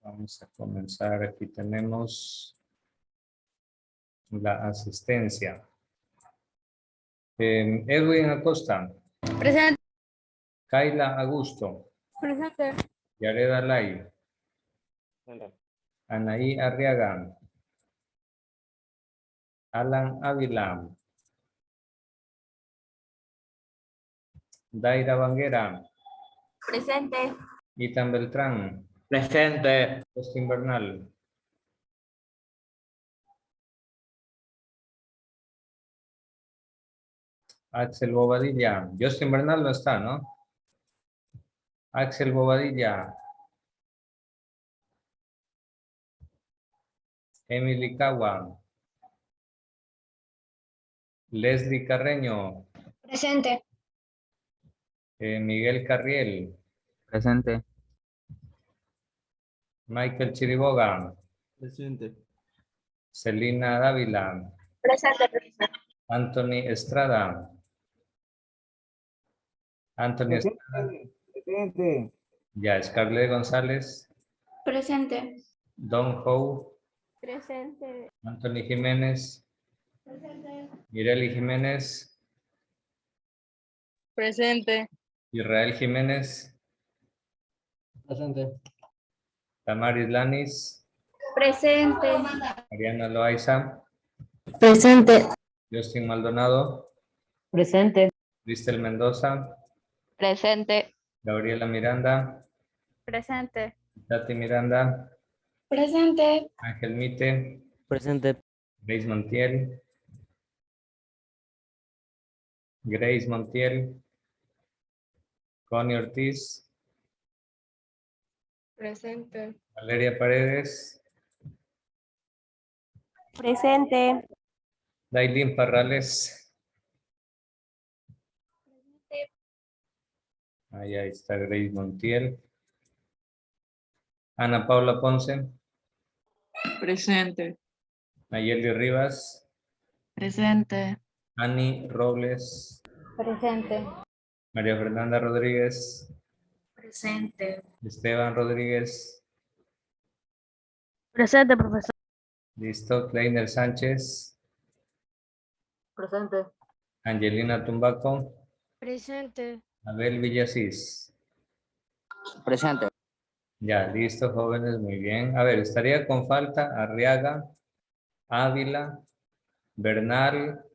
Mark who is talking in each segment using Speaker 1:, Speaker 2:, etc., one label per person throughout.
Speaker 1: Vamos a comenzar. Aquí tenemos la asistencia. Edwin Acosta.
Speaker 2: Presente.
Speaker 1: Kayla Augusto.
Speaker 2: Presente.
Speaker 1: Yareda Lai. Anaí Arriaga. Alan Ávila. Daira Banguera.
Speaker 2: Presente.
Speaker 1: Itan Beltrán.
Speaker 3: Presente.
Speaker 1: Justin Bernal. Axel Bobadilla. Justin Bernal no está, ¿no? Axel Bobadilla. Emily Cagua. Leslie Carreño.
Speaker 2: Presente.
Speaker 1: Miguel Carriel.
Speaker 3: Presente.
Speaker 1: Michael Chiriboga.
Speaker 3: Presente.
Speaker 1: Celina Dávila.
Speaker 2: Presente, profesor.
Speaker 1: Anthony Estrada. Anthony Estrada.
Speaker 3: Presente.
Speaker 1: Ya, Scarlett González.
Speaker 2: Presente.
Speaker 1: Don Howe.
Speaker 2: Presente.
Speaker 1: Anthony Jiménez.
Speaker 2: Presente.
Speaker 1: Mireli Jiménez.
Speaker 2: Presente.
Speaker 1: Israel Jiménez.
Speaker 3: Presente.
Speaker 1: Tamaris Lanis.
Speaker 2: Presente.
Speaker 1: Mariana Loaiza.
Speaker 2: Presente.
Speaker 1: Justin Maldonado.
Speaker 2: Presente.
Speaker 1: Cristel Mendoza.
Speaker 2: Presente.
Speaker 1: Gabriela Miranda.
Speaker 2: Presente.
Speaker 1: Tati Miranda.
Speaker 2: Presente.
Speaker 1: Ángel Mite.
Speaker 3: Presente.
Speaker 1: Grace Montiel. Grace Montiel. Connie Ortiz.
Speaker 2: Presente.
Speaker 1: Valeria Paredes.
Speaker 2: Presente.
Speaker 1: Dailin Parrales. Ahí está Grace Montiel. Ana Paula Ponce.
Speaker 2: Presente.
Speaker 1: Nayeli Rivas.
Speaker 2: Presente.
Speaker 1: Ani Robles.
Speaker 2: Presente.
Speaker 1: María Fernanda Rodríguez.
Speaker 2: Presente.
Speaker 1: Esteban Rodríguez.
Speaker 2: Presente, profesor.
Speaker 1: Listo. Kleiner Sánchez.
Speaker 2: Presente.
Speaker 1: Angelina Tumbaco.
Speaker 2: Presente.
Speaker 1: Abel Villasís.
Speaker 3: Presente.
Speaker 1: Ya, listo, jóvenes, muy bien. A ver, estaría con falta Arriaga, Ávila, Bernal,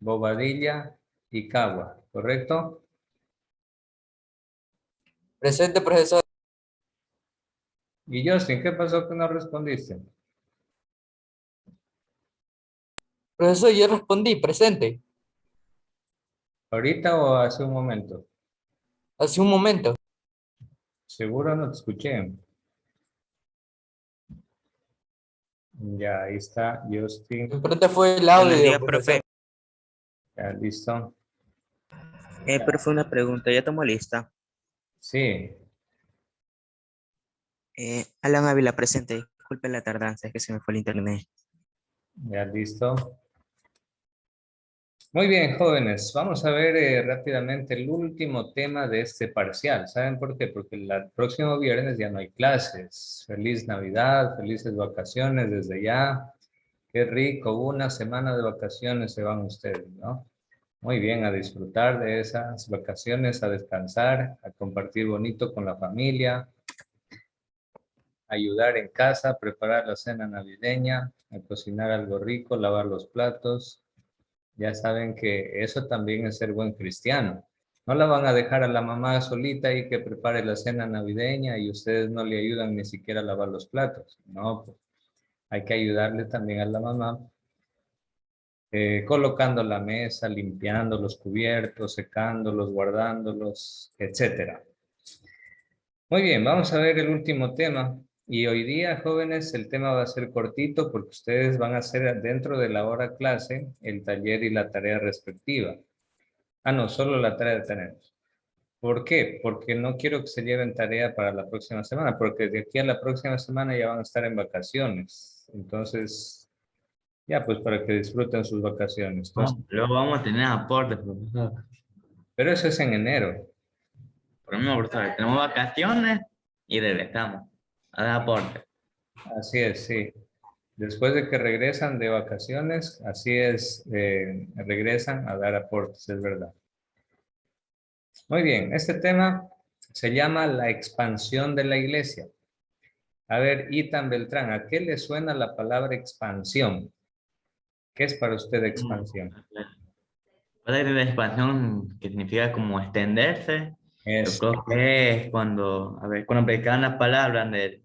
Speaker 1: Bobadilla y Cagua, ¿correcto?
Speaker 3: Presente, profesor.
Speaker 1: Y Justin, ¿qué pasó que no respondiste?
Speaker 3: Profesor, yo respondí, presente.
Speaker 1: ¿Ahorita o hace un momento?
Speaker 3: Hace un momento.
Speaker 1: Seguro no te escuché. Ya, ahí está Justin.
Speaker 3: Enfrente fue el audio.
Speaker 4: Buenos días,
Speaker 3: profesor.
Speaker 4: profe.
Speaker 1: Ya, listo.
Speaker 4: Profe, una pregunta, ¿ya tomó lista?
Speaker 1: Sí,
Speaker 4: Alan Ávila, presente. Disculpe la tardanza, es que se me fue el internet.
Speaker 1: ya listo. Muy bien, jóvenes. Vamos a ver rápidamente el último tema de este parcial. ¿Saben por qué? Porque el próximo viernes ya no hay clases. Feliz Navidad, felices vacaciones desde ya. Qué rico, una semana de vacaciones se van ustedes, ¿no? Muy bien, a disfrutar de esas vacaciones, a descansar, a compartir bonito con la familia, ayudar en casa, preparar la cena navideña, a cocinar algo rico, lavar los platos. Ya saben que eso también es ser buen cristiano. No la van a dejar a la mamá solita y que prepare la cena navideña y ustedes no le ayudan ni siquiera a lavar los platos. No, pues hay que ayudarle también a la mamá, colocando la mesa, limpiando los cubiertos, secándolos, guardándolos, etcétera. Muy bien, vamos a ver el último tema. Y hoy día, jóvenes, el tema va a ser cortito porque ustedes van a hacer dentro de la hora clase el taller y la tarea respectiva. Ah, no, solo la tarea tenemos. ¿Por qué? Porque no quiero que se lleven tarea para la próxima semana, porque de aquí a la próxima semana ya van a estar en vacaciones. Entonces, ya pues para que disfruten sus vacaciones. Entonces,
Speaker 3: Luego vamos a tener aportes, profesor.
Speaker 1: pero eso es en enero.
Speaker 3: Por lo mismo, profesor, tenemos vacaciones y regresamos. a dar aporte.
Speaker 1: Así es, sí. Después de que regresan de vacaciones, así es, regresan a dar aportes, es verdad. Muy bien, este tema se llama la expansión de la iglesia. A ver, Itan Beltrán, ¿a qué le suena la palabra expansión? ¿Qué es para usted expansión?
Speaker 3: Puede tener expansión que significa como extenderse. Yo
Speaker 1: Es,
Speaker 3: creo que es cuando, a ver, cuando predicaban las palabras de,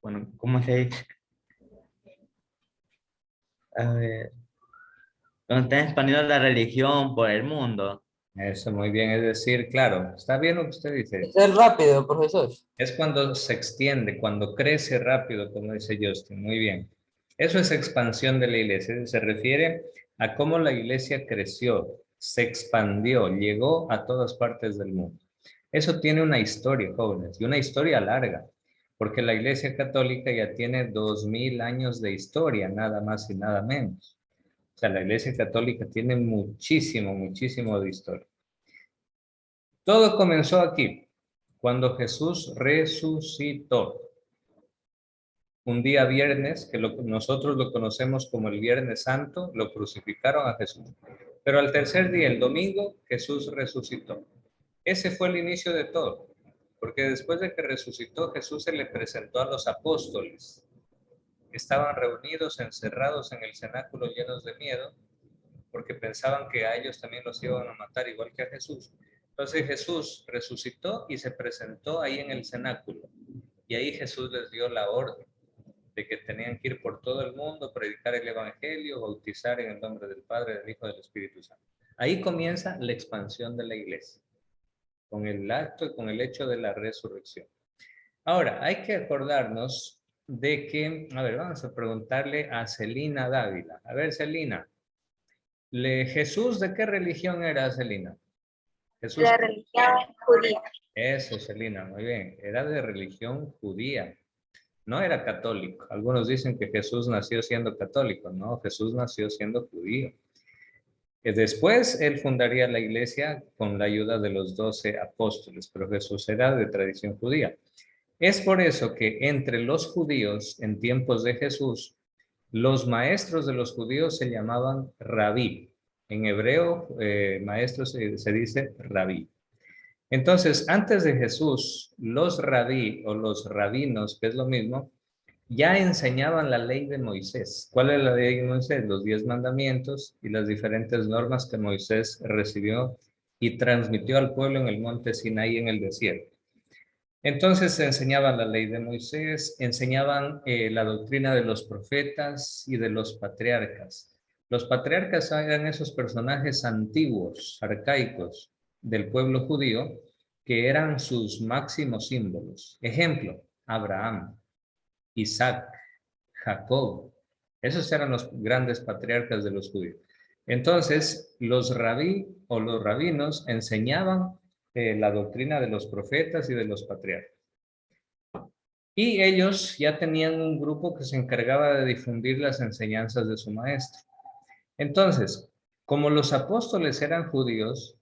Speaker 3: bueno, ¿cómo se dice? A ver, cuando están expandiendo la religión por el mundo.
Speaker 1: eso, muy bien, es decir, claro, está bien lo que usted dice.
Speaker 3: Es el rápido, profesor.
Speaker 1: Es cuando se extiende, cuando crece rápido, como dice Justin. Muy bien. Eso es expansión de la iglesia. Se refiere a cómo la iglesia creció, se expandió, llegó a todas partes del mundo. Eso tiene una historia, jóvenes, y una historia larga, porque la iglesia católica ya tiene 2000 años de historia, nada más y nada menos. O sea, la iglesia católica tiene muchísimo, muchísimo de historia. Todo comenzó aquí, cuando Jesús resucitó. Un día viernes, que nosotros lo conocemos como el Viernes Santo, lo crucificaron a Jesús. Pero al tercer día, el domingo, Jesús resucitó. Ese fue el inicio de todo, porque después de que resucitó, Jesús se le presentó a los apóstoles. Estaban reunidos, encerrados en el cenáculo llenos de miedo, porque pensaban que a ellos también los iban a matar igual que a Jesús. Entonces Jesús resucitó y se presentó ahí en el cenáculo. Y ahí Jesús les dio la orden de que tenían que ir por todo el mundo, predicar el evangelio, bautizar en el nombre del Padre, del Hijo y del Espíritu Santo. Ahí comienza la expansión de la iglesia, con el acto y con el hecho de la resurrección. Ahora, hay que acordarnos de que, a ver, vamos a preguntarle a Celina Dávila. A ver, Celina, ¿Jesús de qué religión era, Celina? Jesús.
Speaker 2: La religión judía.
Speaker 1: Eso, Celina, muy bien. Era de religión judía. No era católico. Algunos dicen que Jesús nació siendo católico. No, Jesús nació siendo judío. Después él fundaría la iglesia con la ayuda de los 12 apóstoles, pero Jesús era de tradición judía. Es por eso que entre los judíos en tiempos de Jesús, los maestros de los judíos se llamaban rabí. En hebreo, maestro se dice rabí. Entonces, antes de Jesús, los rabí o los rabinos, que es lo mismo, ya enseñaban la ley de Moisés. ¿Cuál es la ley de Moisés? Los 10 mandamientos y las diferentes normas que Moisés recibió y transmitió al pueblo en el monte Sinaí en el desierto. Entonces se enseñaba la ley de Moisés, enseñaban la doctrina de los profetas y de los patriarcas. Los patriarcas eran esos personajes antiguos, arcaicos del pueblo judío, que eran sus máximos símbolos. Ejemplo, Abraham, Isaac, Jacob. Esos eran los grandes patriarcas de los judíos. Entonces, los rabí o los rabinos enseñaban la doctrina de los profetas y de los patriarcas. Y ellos ya tenían un grupo que se encargaba de difundir las enseñanzas de su maestro. Entonces, como los apóstoles eran judíos,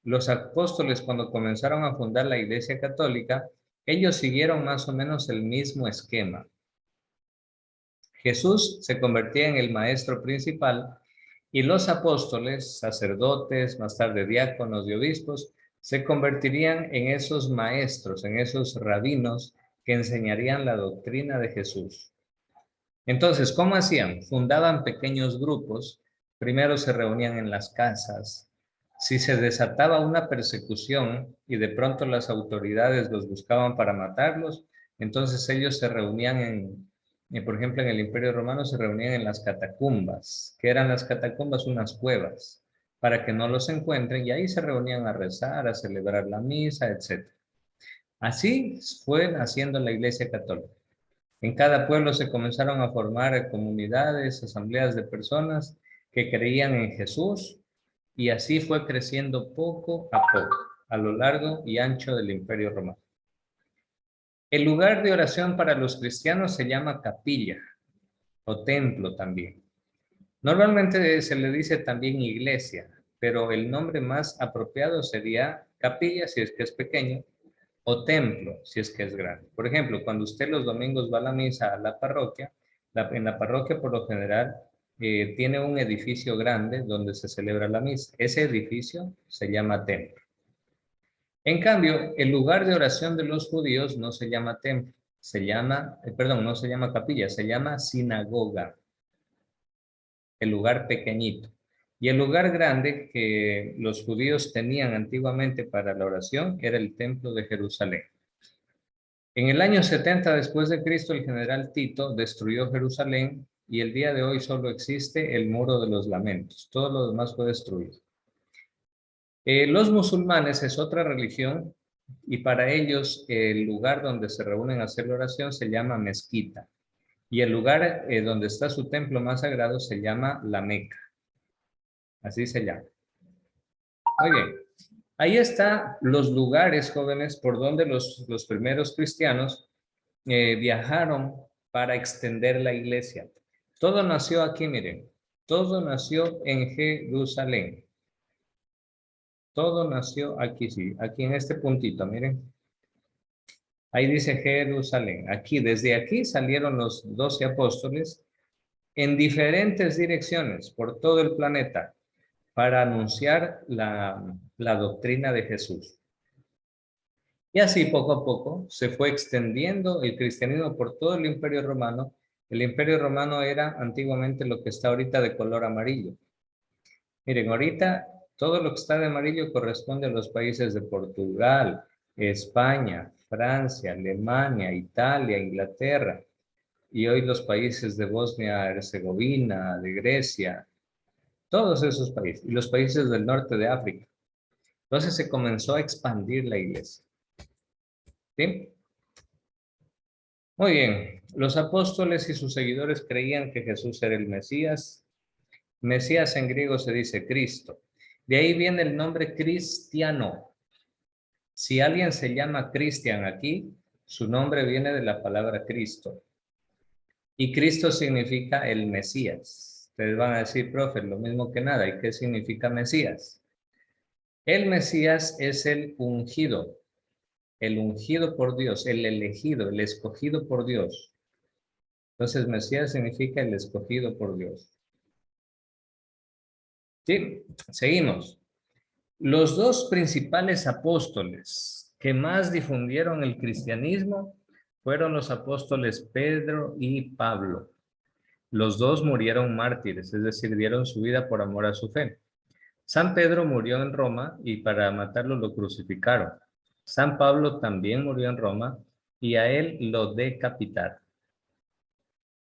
Speaker 1: los apóstoles cuando comenzaron a fundar la Iglesia Católica, ellos siguieron más o menos el mismo esquema. Jesús se convertía en el maestro principal y los apóstoles, sacerdotes, más tarde diáconos y obispos, se convertirían en esos maestros, en esos rabinos que enseñarían la doctrina de Jesús. Entonces, ¿cómo hacían? Fundaban pequeños grupos, primero se reunían en las casas. Si se desataba una persecución y de pronto las autoridades los buscaban para matarlos, entonces ellos se reunían por ejemplo, en el Imperio Romano se reunían en las catacumbas. ¿Qué eran las catacumbas? Unas cuevas, para que no los encuentren, y ahí se reunían a rezar, a celebrar la misa, etc. Así fue haciendo la Iglesia Católica. En cada pueblo se comenzaron a formar comunidades, asambleas de personas que creían en Jesús, y así fue creciendo poco a poco, a lo largo y ancho del Imperio Romano. El lugar de oración para los cristianos se llama capilla o templo también. Normalmente se le dice también iglesia, pero el nombre más apropiado sería capilla, si es que es pequeño, o templo, si es que es grande. Por ejemplo, cuando usted los domingos va a la misa a la parroquia, en la parroquia por lo general tiene un edificio grande donde se celebra la misa. Ese edificio se llama templo. En cambio, el lugar de oración de los judíos no se llama templo, no se llama capilla, se llama sinagoga. El lugar pequeñito. Y el lugar grande que los judíos tenían antiguamente para la oración era el templo de Jerusalén. En el año 70 después de Cristo, el general Tito destruyó Jerusalén y el día de hoy solo existe el Muro de los Lamentos. Todo lo demás fue destruido. Los musulmanes es otra religión y para ellos el lugar donde se reúnen a hacer la oración se llama mezquita. Y el lugar donde está su templo más sagrado se llama la Meca. Así se llama. Muy bien. Ahí están los lugares, jóvenes, por donde los primeros cristianos viajaron para extender la iglesia. Todo nació aquí, miren. Todo nació en Jerusalén. Todo nació aquí, sí. Aquí en este puntito, miren. Ahí dice Jerusalén. Aquí, desde aquí salieron los 12 apóstoles en diferentes direcciones por todo el planeta para anunciar la doctrina de Jesús. Y así poco a poco se fue extendiendo el cristianismo por todo el Imperio Romano. El Imperio Romano era antiguamente lo que está ahorita de color amarillo. Miren, ahorita todo lo que está de amarillo corresponde a los países de Portugal, España, Francia, Alemania, Italia, Inglaterra. Y hoy los países de Bosnia, Herzegovina, de Grecia, todos esos países. Y los países del norte de África. Entonces se comenzó a expandir la iglesia. ¿Sí? Muy bien. Los apóstoles y sus seguidores creían que Jesús era el Mesías. Mesías en griego se dice Cristo. De ahí viene el nombre cristiano. Si alguien se llama Cristian aquí, su nombre viene de la palabra Cristo. Y Cristo significa el Mesías. Ustedes van a decir, profe, lo mismo que nada. ¿Y qué significa Mesías? El Mesías es el ungido por Dios, el elegido, el escogido por Dios. Entonces, Mesías significa el escogido por Dios. Sí, seguimos. Los dos principales apóstoles que más difundieron el cristianismo fueron los apóstoles Pedro y Pablo. Los dos murieron mártires, es decir, dieron su vida por amor a su fe. San Pedro murió en Roma y para matarlo lo crucificaron. San Pablo también murió en Roma y a él lo decapitaron.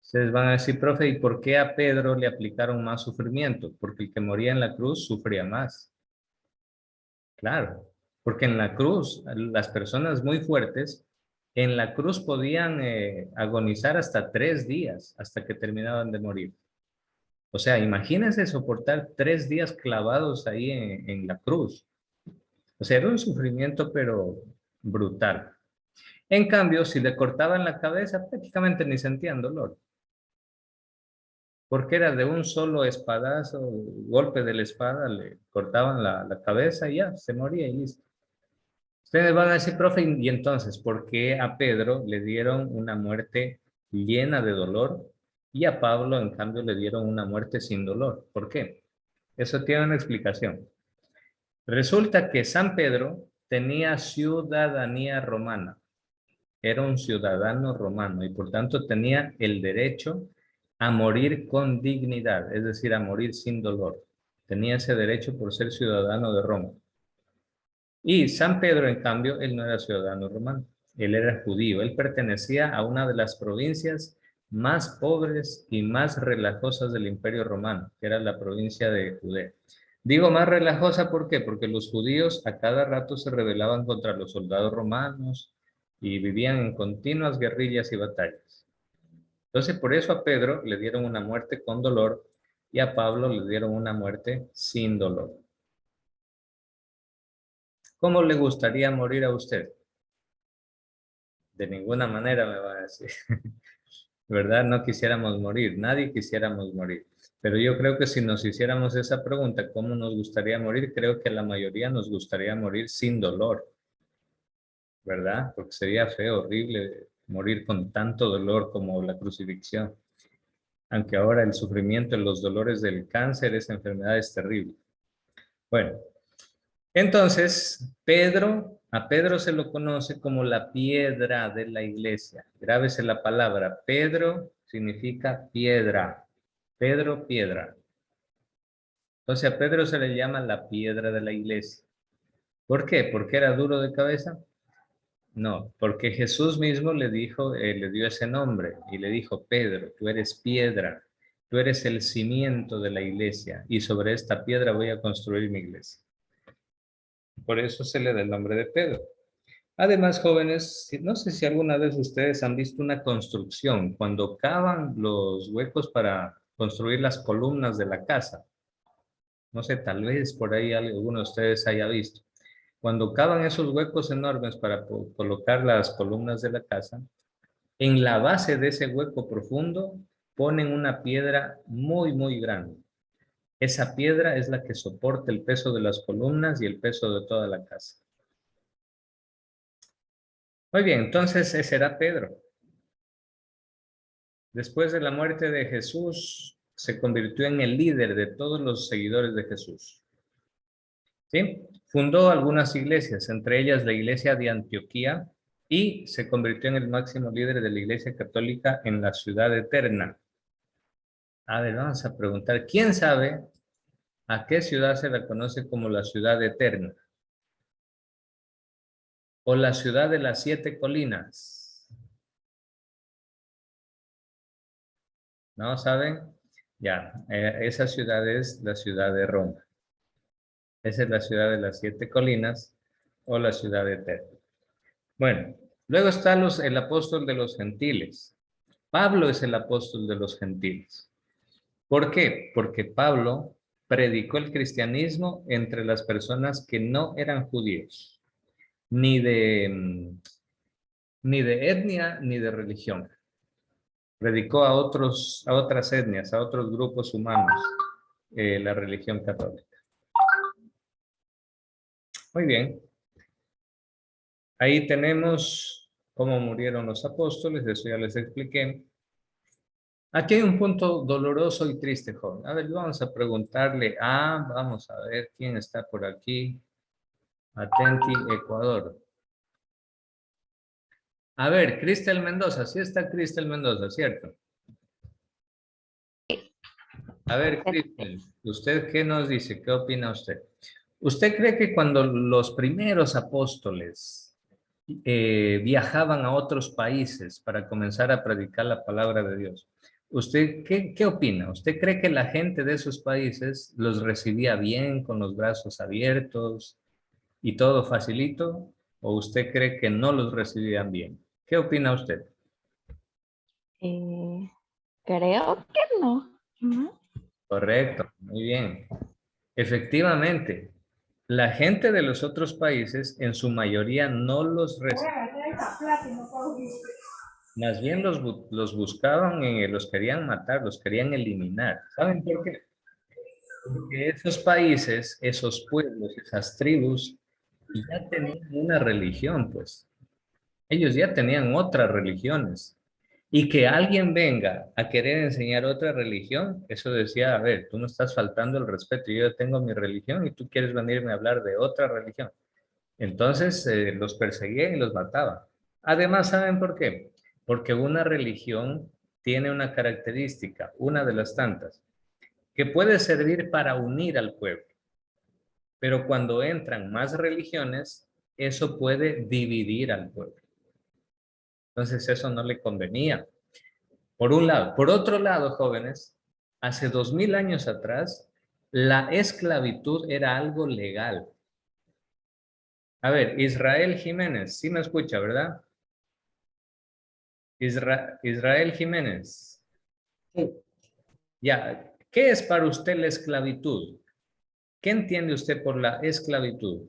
Speaker 1: Ustedes van a decir, profe, ¿y por qué a Pedro le aplicaron más sufrimiento? Porque el que moría en la cruz sufría más. Claro, porque en la cruz, las personas muy fuertes, en la cruz podían agonizar hasta 3 días, hasta que terminaban de morir. O sea, imagínense soportar 3 días clavados ahí en la cruz. O sea, era un sufrimiento, pero brutal. En cambio, si le cortaban la cabeza, prácticamente ni sentían dolor. Porque era de un solo espadazo, golpe de la espada, le cortaban la cabeza y ya, se moría y listo. Ustedes van a decir, profe, y entonces, ¿por qué a Pedro le dieron una muerte llena de dolor y a Pablo, en cambio, le dieron una muerte sin dolor? ¿Por qué? Eso tiene una explicación. Resulta que San Pedro tenía ciudadanía romana. Era un ciudadano romano y por tanto tenía el derecho a morir con dignidad, es decir, a morir sin dolor. Tenía ese derecho por ser ciudadano de Roma. Y San Pedro, en cambio, él no era ciudadano romano, él era judío, él pertenecía a una de las provincias más pobres y más relajosas del Imperio Romano, que era la provincia de Judea. Digo más relajosa, ¿por qué? Porque los judíos a cada rato se rebelaban contra los soldados romanos y vivían en continuas guerrillas y batallas. Entonces, por eso a Pedro le dieron una muerte con dolor y a Pablo le dieron una muerte sin dolor. ¿Cómo le gustaría morir a usted? De ninguna manera me va a decir. ¿Verdad? No quisiéramos morir, nadie quisiéramos morir. Pero yo creo que si nos hiciéramos esa pregunta, ¿cómo nos gustaría morir? Creo que a la mayoría nos gustaría morir sin dolor. ¿verdad? Porque sería feo, horrible morir con tanto dolor como la crucifixión. Aunque ahora el sufrimiento, los dolores del cáncer, esa enfermedad es terrible. Bueno, entonces, a Pedro se lo conoce como la piedra de la iglesia. Grábese la palabra. Pedro significa piedra. Pedro, piedra. Entonces a Pedro se le llama la piedra de la iglesia. ¿Por qué? ¿Porque era duro de cabeza? No, porque Jesús mismo le dijo, le dio ese nombre y le dijo, Pedro, tú eres piedra, tú eres el cimiento de la iglesia y sobre esta piedra voy a construir mi iglesia. Por eso se le da el nombre de Pedro. Además, jóvenes, no sé si alguna vez ustedes han visto una construcción, cuando cavan los huecos para construir las columnas de la casa. No sé, tal vez por ahí alguno de ustedes haya visto. Cuando cavan esos huecos enormes para colocar las columnas de la casa, en la base de ese hueco profundo ponen una piedra muy, muy grande. Esa piedra es la que soporta el peso de las columnas y el peso de toda la casa. Muy bien, entonces ese era Pedro. Después de la muerte de Jesús, se convirtió en el líder de todos los seguidores de Jesús. ¿Sí? Fundó algunas iglesias, entre ellas la iglesia de Antioquía, y se convirtió en el máximo líder de la iglesia católica en la ciudad eterna. A ver, vamos a preguntar, ¿quién sabe a qué ciudad se la conoce como la ciudad eterna? O la ciudad de las 7 colinas. ¿No saben? Ya, esa ciudad es la ciudad de Roma. Esa es la ciudad de las 7 colinas o la ciudad eterna. Bueno, luego está el apóstol de los gentiles. Pablo es el apóstol de los gentiles. ¿Por qué? Porque Pablo predicó el cristianismo entre las personas que no eran judíos, ni de etnia ni de religión. Predicó a otras etnias, a otros grupos humanos, la religión católica. Muy bien. Ahí tenemos cómo murieron los apóstoles, eso ya les expliqué. Aquí hay un punto doloroso y triste, joven. A ver, vamos a preguntarle vamos a ver quién está por aquí. Atenti, Ecuador. A ver, Cristel Mendoza, sí está Cristel Mendoza, ¿cierto? A ver, Cristel, ¿usted qué nos dice? ¿Qué opina usted? ¿Usted cree que cuando los primeros apóstoles viajaban a otros países para comenzar a predicar la palabra de Dios, ¿usted qué opina? ¿Usted cree que la gente de esos países los recibía bien, con los brazos abiertos y todo facilito? ¿O usted cree que no los recibían bien? ¿Qué opina usted?
Speaker 2: Creo que no. ¿No?
Speaker 1: Correcto, muy bien. Efectivamente, la gente de los otros países en su mayoría no los recibía. Más bien los buscaban y los querían matar, los querían eliminar. ¿Saben por qué? Porque esos países, esos pueblos, esas tribus, ya tenían una religión, pues. Ellos ya tenían otras religiones. Y que alguien venga a querer enseñar otra religión, eso decía, a ver, tú no estás faltando el respeto, yo ya tengo mi religión y tú quieres venirme a hablar de otra religión. Entonces los perseguían y los mataban. Además, ¿saben por qué? Porque una religión tiene una característica, una de las tantas, que puede servir para unir al pueblo, pero cuando entran más religiones, eso puede dividir al pueblo. Entonces eso no le convenía. Por un lado. Por otro lado, jóvenes, hace 2000 años atrás, la esclavitud era algo legal. A ver, Israel Jiménez, sí me escucha, ¿verdad? Israel Jiménez.
Speaker 5: Sí.
Speaker 1: Ya, ¿qué es para usted la esclavitud? ¿Qué entiende usted por la esclavitud?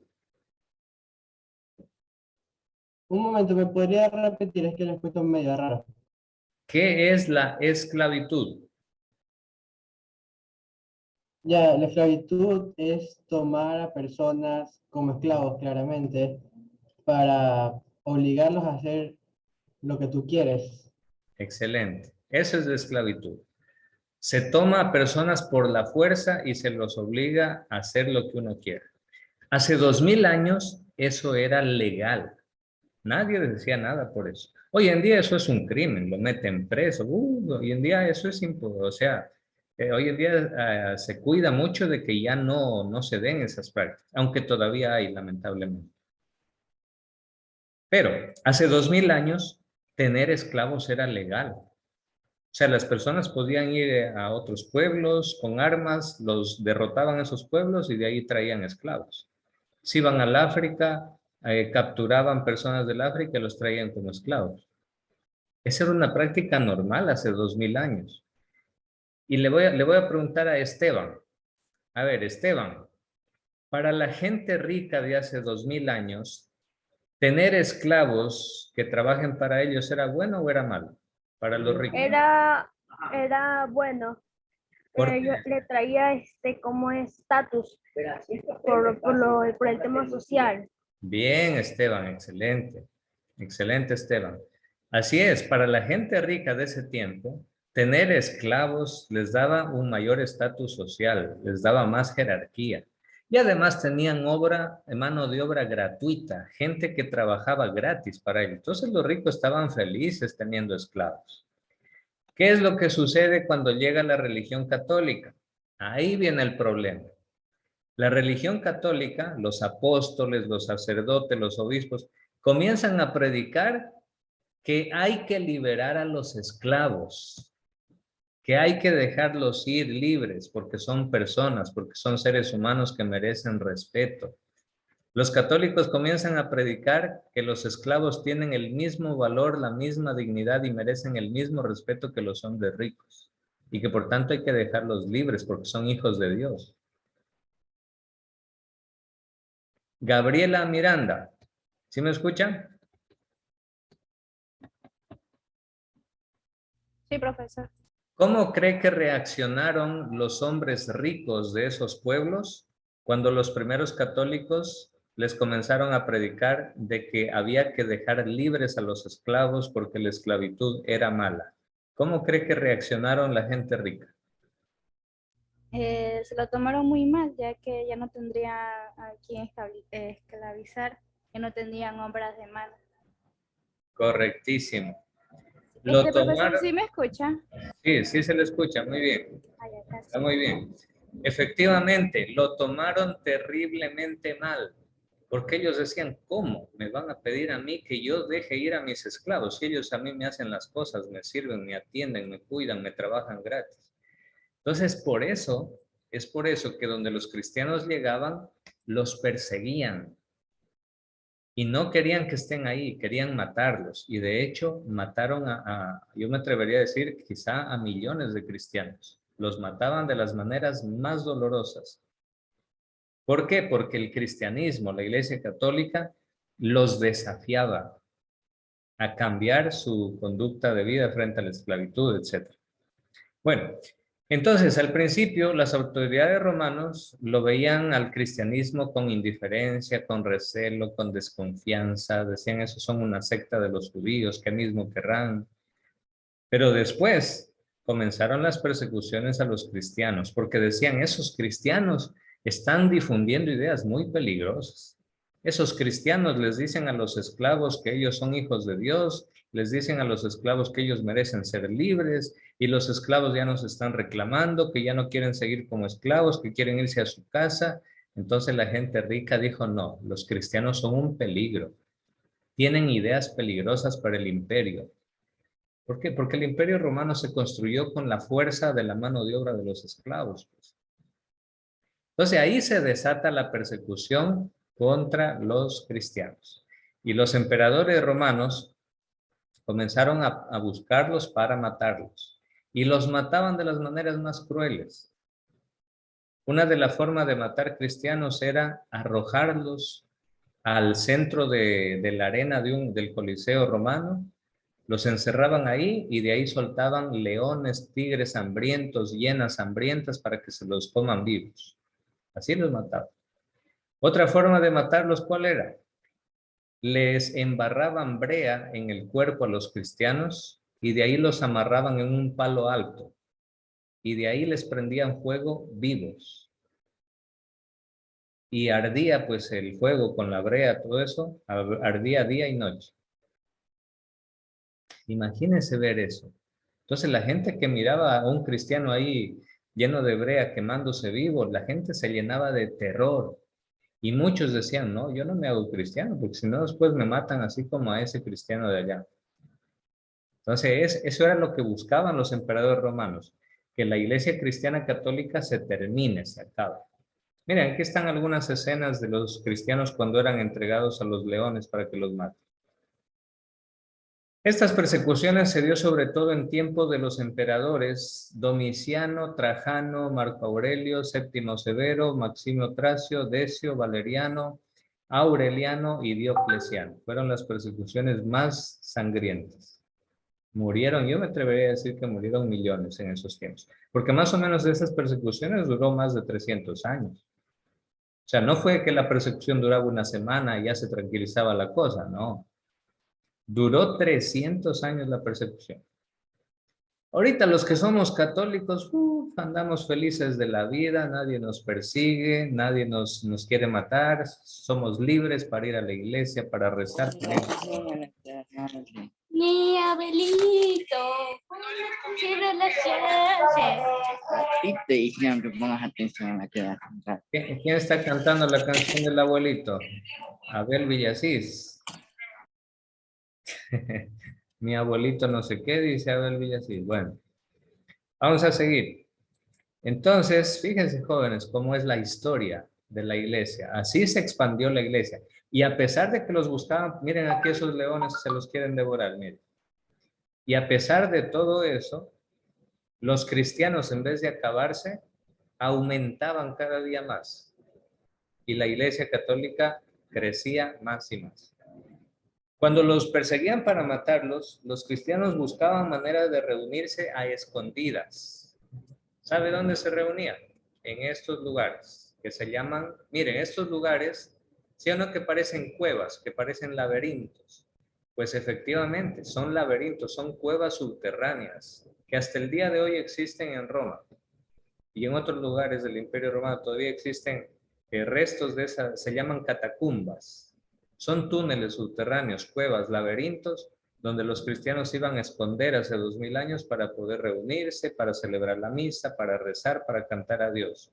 Speaker 5: Un momento, ¿me podría repetir? Es que lo escucho medio raro.
Speaker 1: ¿Qué es la esclavitud?
Speaker 5: Ya, la esclavitud es tomar a personas como esclavos, claramente, para obligarlos a hacer lo que tú quieres.
Speaker 1: Excelente. Eso es de esclavitud. Se toma a personas por la fuerza y se los obliga a hacer lo que uno quiere. Hace 2000 años eso era legal. Nadie decía nada por eso. Hoy en día eso es un crimen, lo meten preso. Hoy en día eso es imposible. O sea, hoy en día se cuida mucho de que ya no se den esas prácticas, aunque todavía hay, lamentablemente. Pero hace 2000 años tener esclavos era legal. O sea, las personas podían ir a otros pueblos con armas, los derrotaban a esos pueblos y de ahí traían esclavos. Si iban al África, capturaban personas del África y los traían como esclavos. Esa era una práctica normal hace 2000 años. Y le voy a preguntar a Esteban. A ver, Esteban, para la gente rica de hace 2000 años, ¿tener esclavos que trabajen para ellos era bueno o era malo? Para los ricos.
Speaker 6: Era bueno.
Speaker 1: ¿Por qué?
Speaker 6: Yo le traía como estatus por el tema social.
Speaker 1: Bien, Esteban, excelente. Excelente, Esteban. Así es, para la gente rica de ese tiempo, tener esclavos les daba un mayor estatus social, les daba más jerarquía. Y además tenían mano de obra gratuita, gente que trabajaba gratis para ellos. Entonces los ricos estaban felices teniendo esclavos. ¿Qué es lo que sucede cuando llega la religión católica? Ahí viene el problema. La religión católica, los apóstoles, los sacerdotes, los obispos, comienzan a predicar que hay que liberar a los esclavos, que hay que dejarlos ir libres porque son personas, porque son seres humanos que merecen respeto. Los católicos comienzan a predicar que los esclavos tienen el mismo valor, la misma dignidad y merecen el mismo respeto que los hombres ricos y que por tanto hay que dejarlos libres porque son hijos de Dios. Gabriela Miranda, ¿sí me escuchan?
Speaker 6: Sí, profesor.
Speaker 1: ¿Cómo cree que reaccionaron los hombres ricos de esos pueblos cuando los primeros católicos les comenzaron a predicar de que había que dejar libres a los esclavos porque la esclavitud era mala? ¿Cómo cree que reaccionaron la gente rica?
Speaker 7: Se lo tomaron muy mal, ya que ya no tendría a quien esclavizar, que no tendrían obras de mano.
Speaker 1: Correctísimo. Lo
Speaker 7: Profesor,
Speaker 1: tomaron,
Speaker 7: ¿sí me escucha?
Speaker 1: sí se le escucha, muy bien,
Speaker 7: Ay, acá
Speaker 1: está
Speaker 7: sí.
Speaker 1: muy bien. Efectivamente, lo tomaron terriblemente mal, porque ellos decían, ¿cómo me van a pedir a mí que yo deje ir a mis esclavos? Si ellos a mí me hacen las cosas, me sirven, me atienden, me cuidan, me trabajan gratis. Entonces, es por eso que donde los cristianos llegaban, los perseguían. Y no querían que estén ahí, querían matarlos. Y de hecho, mataron yo me atrevería a decir, quizá a millones de cristianos. Los mataban de las maneras más dolorosas. ¿Por qué? Porque el cristianismo, la Iglesia Católica, los desafiaba a cambiar su conducta de vida frente a la esclavitud, etc. Bueno, entonces al principio las autoridades romanos lo veían al cristianismo con indiferencia, con recelo, con desconfianza. Decían, esos son una secta de los judíos, ¿qué mismo querrán? Pero después comenzaron las persecuciones a los cristianos, porque decían, esos cristianos están difundiendo ideas muy peligrosas. Esos cristianos les dicen a los esclavos que ellos son hijos de Dios, les dicen a los esclavos que ellos merecen ser libres, y los esclavos ya nos están reclamando, que ya no quieren seguir como esclavos, que quieren irse a su casa. Entonces la gente rica dijo, no, los cristianos son un peligro, tienen ideas peligrosas para el imperio. ¿Por qué? Porque el imperio romano se construyó con la fuerza de la mano de obra de los esclavos. Entonces ahí se desata la persecución contra los cristianos. Y los emperadores romanos comenzaron a buscarlos para matarlos. Y los mataban de las maneras más crueles. Una de las formas de matar cristianos era arrojarlos al centro de la arena del Coliseo romano. Los encerraban ahí y de ahí soltaban leones, tigres hambrientos, hienas hambrientas para que se los coman vivos. Así los mataban. Otra forma de matarlos, ¿cuál era? les embarraban brea en el cuerpo a los cristianos y de ahí los amarraban en un palo alto y de ahí les prendían fuego vivos. Y ardía pues el fuego con la brea, todo eso, ardía día y noche. Imagínense ver eso. Entonces la gente que miraba a un cristiano ahí lleno de brea quemándose vivo, la gente se llenaba de terror. Y muchos decían, no, yo no me hago cristiano, porque si no después me matan así como a ese cristiano de allá. Entonces eso era lo que buscaban los emperadores romanos, que la iglesia cristiana católica se termine, se acabe. Miren, aquí están algunas escenas de los cristianos cuando eran entregados a los leones para que los maten. Estas persecuciones se dio sobre todo en tiempo de los emperadores Domiciano, Trajano, Marco Aurelio, Séptimo Severo, Maximio Tracio, Decio, Valeriano, Aureliano y Diocleciano. Fueron las persecuciones más sangrientas. Murieron, yo me atrevería a decir que murieron millones en esos tiempos, porque más o menos de esas persecuciones duró más de 300 años. O sea, no fue que la persecución duraba una semana y ya se tranquilizaba la cosa, no. Duró 300 años la persecución. Ahorita los que somos católicos, andamos felices de la vida, nadie nos persigue, nadie nos quiere matar, somos libres para ir a la iglesia, para rezar.
Speaker 8: Mi Abelito, cierra la ciencia.
Speaker 9: Te dijeron que pongas atención a la que vas a cantar.
Speaker 1: ¿Quién está cantando la canción del abuelito? Abel Villasís. Mi abuelito no sé qué, dice Abel Villasís. Bueno, vamos a seguir. Entonces, fíjense jóvenes, cómo es la historia de la iglesia. Así se expandió la iglesia. Y a pesar de que los buscaban, miren aquí esos leones se los quieren devorar, miren. Y a pesar de todo eso, los cristianos en vez de acabarse, aumentaban cada día más. Y la iglesia católica crecía más y más. Cuando los perseguían para matarlos, los cristianos buscaban maneras de reunirse a escondidas. ¿Sabe dónde se reunían? En estos lugares, que se llaman, miren, estos lugares, ¿sí o no que parecen cuevas, que parecen laberintos? Pues efectivamente, son laberintos, son cuevas subterráneas, que hasta el día de hoy existen en Roma. Y en otros lugares del Imperio Romano todavía existen restos de esas, se llaman catacumbas. Son túneles subterráneos, cuevas, laberintos, donde los cristianos iban a esconder hace 2000 años para poder reunirse, para celebrar la misa, para rezar, para cantar a Dios.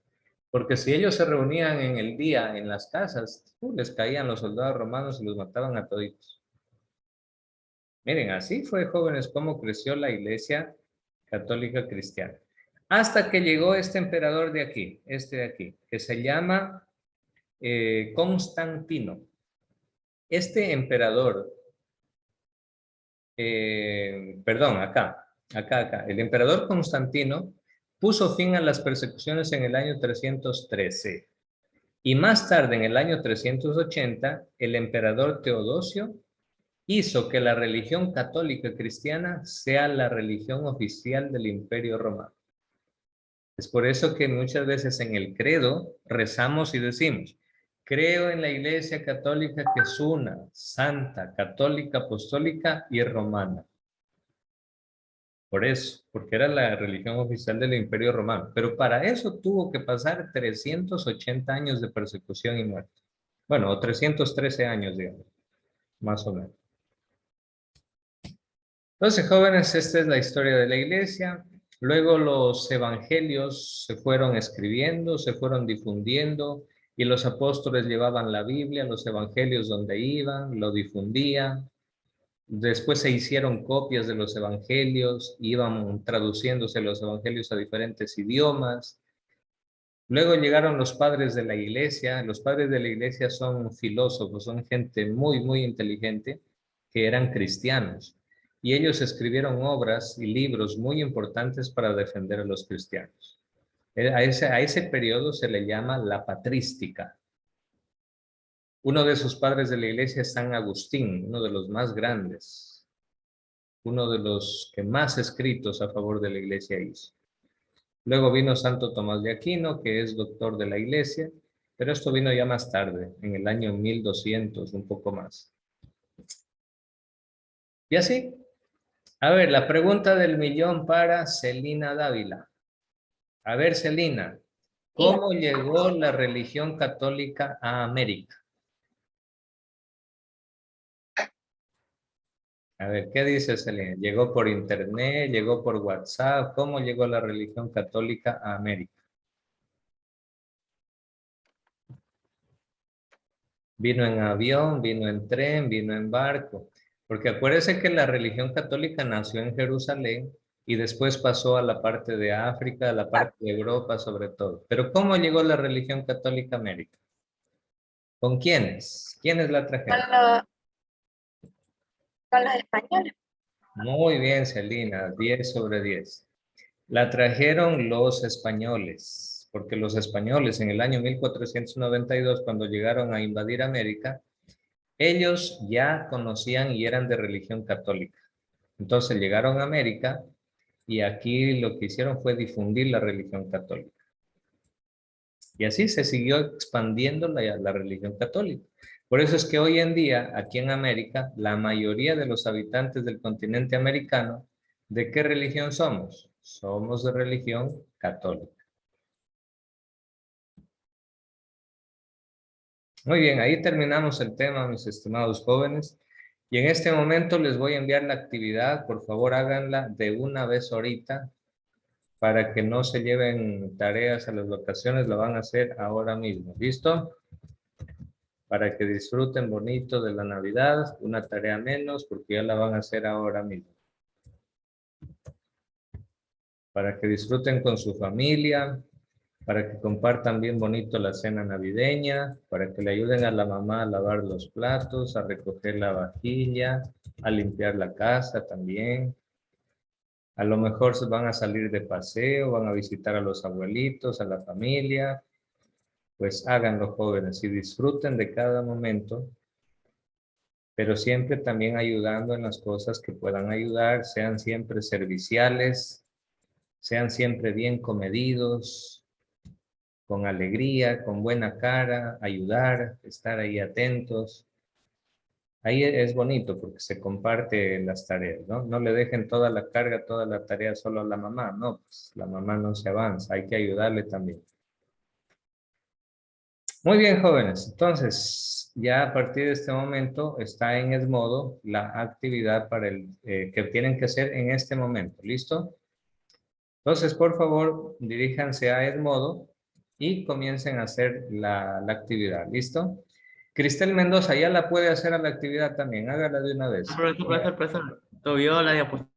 Speaker 1: Porque si ellos se reunían en el día en las casas, les caían los soldados romanos y los mataban a toditos. Miren, así fue, jóvenes, cómo creció la iglesia católica cristiana. Hasta que llegó este emperador de aquí, este de aquí, que se llama Constantino. Este emperador, perdón, acá, el emperador Constantino puso fin a las persecuciones en el año 313. Y más tarde, en el año 380, el emperador Teodosio hizo que la religión católica cristiana sea la religión oficial del Imperio Romano. Es por eso que muchas veces en el credo rezamos y decimos, creo en la Iglesia Católica que es una, santa, católica, apostólica y romana. Por eso, porque era la religión oficial del Imperio Romano. Pero para eso tuvo que pasar 380 años de persecución y muerte. Bueno, o 313 años, digamos, más o menos. Entonces, jóvenes, esta es la historia de la iglesia. Luego los evangelios se fueron escribiendo, se fueron difundiendo y los apóstoles llevaban la Biblia, los evangelios donde iban, lo difundían. Después se hicieron copias de los evangelios, iban traduciéndose los evangelios a diferentes idiomas. Luego llegaron los padres de la iglesia. Los padres de la iglesia son filósofos, son gente muy, muy inteligente que eran cristianos. Y ellos escribieron obras y libros muy importantes para defender a los cristianos. A ese periodo se le llama la patrística. Uno de sus padres de la iglesia es San Agustín, uno de los más grandes, uno de los que más escritos a favor de la iglesia hizo. Luego vino Santo Tomás de Aquino, que es doctor de la iglesia, pero esto vino ya más tarde, en el año 1200, un poco más. Y así. A ver, la pregunta del millón para Celina Dávila. A ver, Celina, ¿cómo llegó la religión católica a América? A ver, ¿qué dice Celina? ¿Llegó por internet? ¿Llegó por WhatsApp? ¿Cómo llegó la religión católica a América? ¿Vino en avión? ¿Vino en tren? ¿Vino en barco? Porque acuérdense que la religión católica nació en Jerusalén y después pasó a la parte de África, a la parte de Europa sobre todo. Pero ¿cómo llegó la religión católica a América? ¿Con quiénes? ¿Quiénes la trajeron?
Speaker 8: Con los españoles.
Speaker 1: Muy bien, Celina, 10 sobre 10. La trajeron los españoles, porque los españoles en el año 1492, cuando llegaron a invadir América, ellos ya conocían y eran de religión católica. Entonces llegaron a América y aquí lo que hicieron fue difundir la religión católica. Y así se siguió expandiendo la religión católica. Por eso es que hoy en día, aquí en América, la mayoría de los habitantes del continente americano, ¿de qué religión somos? Somos de religión católica. Muy bien, ahí terminamos el tema, mis estimados jóvenes. Y en este momento les voy a enviar la actividad. Por favor, háganla de una vez ahorita para que no se lleven tareas a las vacaciones. Lo van a hacer ahora mismo. ¿Listo? Para que disfruten bonito de la Navidad. Una tarea menos porque ya la van a hacer ahora mismo. Para que disfruten con su familia, para que compartan bien bonito la cena navideña, para que le ayuden a la mamá a lavar los platos, a recoger la vajilla, a limpiar la casa también. A lo mejor se van a salir de paseo, van a visitar a los abuelitos, a la familia. Pues háganlo, jóvenes, y disfruten de cada momento, pero siempre también ayudando en las cosas que puedan ayudar, sean siempre serviciales, sean siempre bien comedidos, con alegría, con buena cara, ayudar, estar ahí atentos. Ahí es bonito porque se comparte las tareas, ¿no? No le dejen toda la carga, toda la tarea solo a la mamá, no, pues la mamá no se avanza, hay que ayudarle también. Muy bien, jóvenes, entonces ya a partir de este momento está en Edmodo la actividad para que tienen que hacer en este momento, ¿listo? Entonces, por favor, diríjanse a Edmodo y comiencen a hacer la actividad. ¿Listo? Cristel Mendoza ya la puede hacer a la actividad también. Hágala de una vez.
Speaker 3: Profesor, todo vio la diapositiva.